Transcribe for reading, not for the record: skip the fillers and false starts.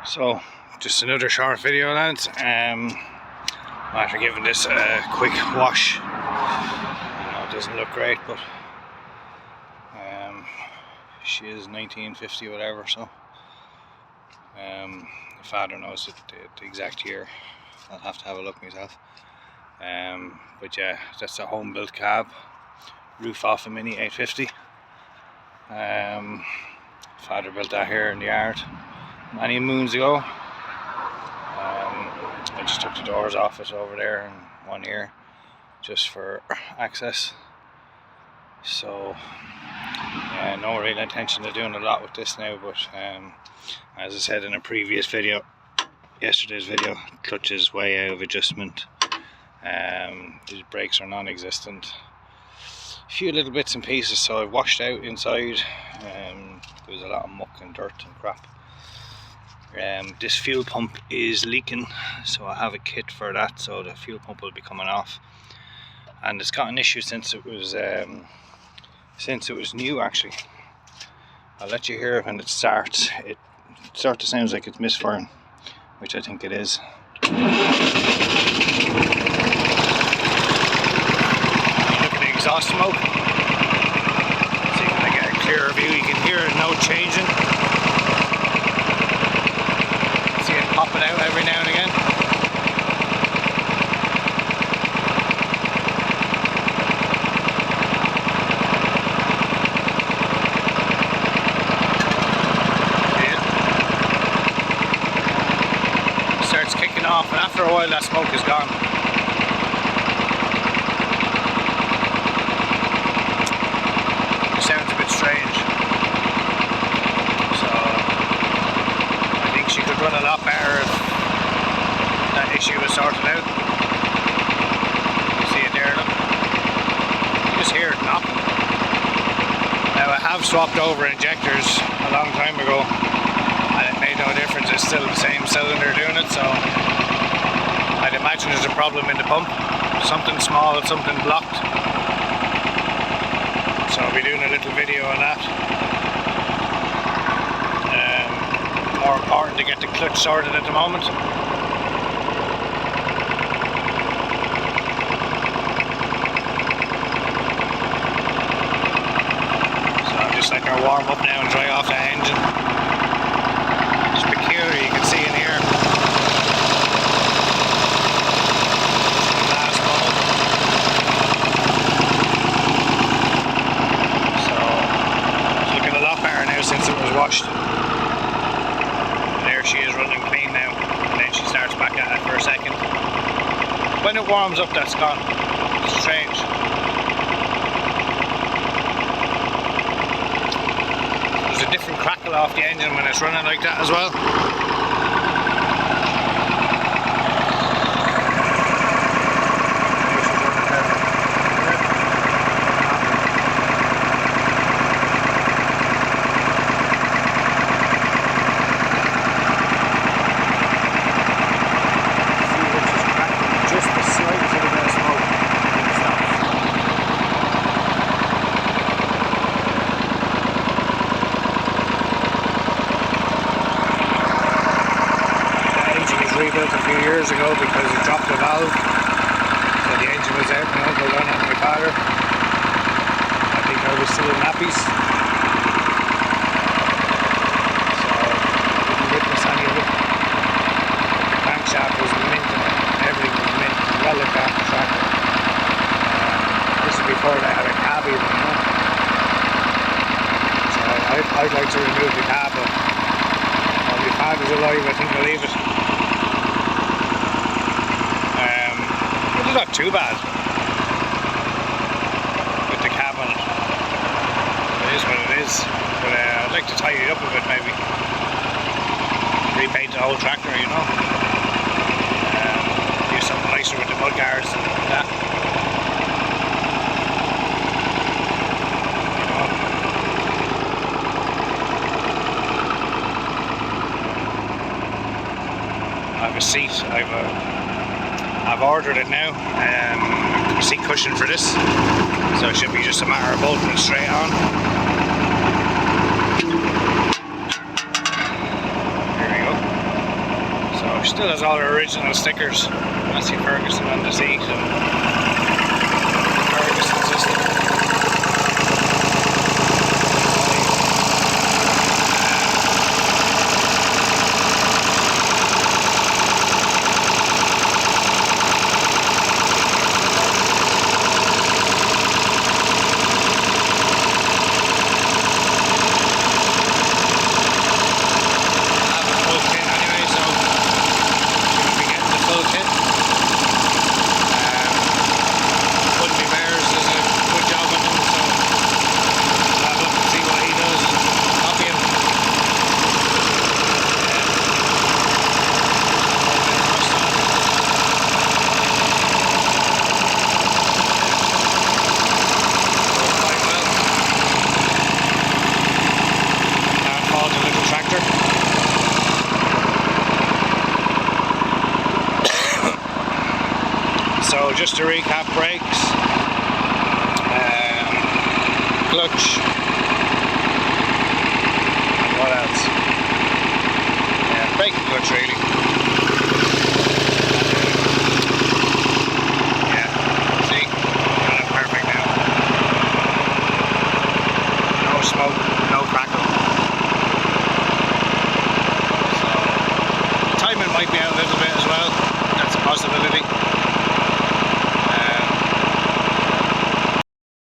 So, just another short video, lads. After giving this a quick wash, it doesn't look great, but she is 1950 whatever, so the father knows the exact year. I'll have to have a look myself. But yeah, that's a home built cab, roof off a Mini 850. Father built that here in the yard many moons ago. I just took the doors off it over there and one here just for access. So yeah, no real intention of doing a lot with this now, but as I said in a previous video, yesterday's video, clutch is way out of adjustment. These brakes are non-existent. A few little bits and pieces, so I've washed out inside. There was a lot of muck and dirt and crap. This fuel pump is leaking, so I have a kit for that, so the fuel pump will be coming off. And it's got an issue since it was new, actually. I'll let you hear it when it starts. It sort of sounds like it's misfiring, which I think it is. Look at the exhaust smoke. See if I get a clearer view. You can hear it, no changing. See it popping out every now and again. Starts kicking off, and after a while that smoke is gone. It sounds a bit strange. So I think she could run a lot better if that issue was sorted out. You see it there, look. You just hear it knocking. Now I have swapped over injectors a long time ago, and it made no difference. It's still the same cylinder doing it, so I'd imagine there's a problem in the pump. Something small, something blocked. So I'll be doing a little video on that. More important to get the clutch sorted at the moment. So I'm just letting her warm up now and dry off the engine. You can see in here. Last bulb. So it's looking a lot better now since it was washed. And there she is running clean now, and then she starts back at it for a second. When it warms up, that's gone. It's strange. There's a different crackle off the engine when it's running like that as well. Rebuilt a few years ago because it dropped the valve, so the engine was out. My uncle ran out my father. I think I was still in nappies, so I didn't witness any of it. The crankshaft was mint and everything was mint, well looked after tractor. This is before they had a cab even, you know. So I'd like to remove the cab, but while my father's alive I think I'll leave it. It's not too bad with the cab on it. It is what it is, but I'd like to tidy it up a bit, maybe repaint the whole tractor, you know. Do something nicer with the mud guards and that, you know. I have a seat. I've ordered it now, a seat cushion for this, so it should be just a matter of bolting it straight on. Here we go. Still has all our original stickers. Massey Ferguson on the seat and Ferguson system. So just to recap: brakes, clutch,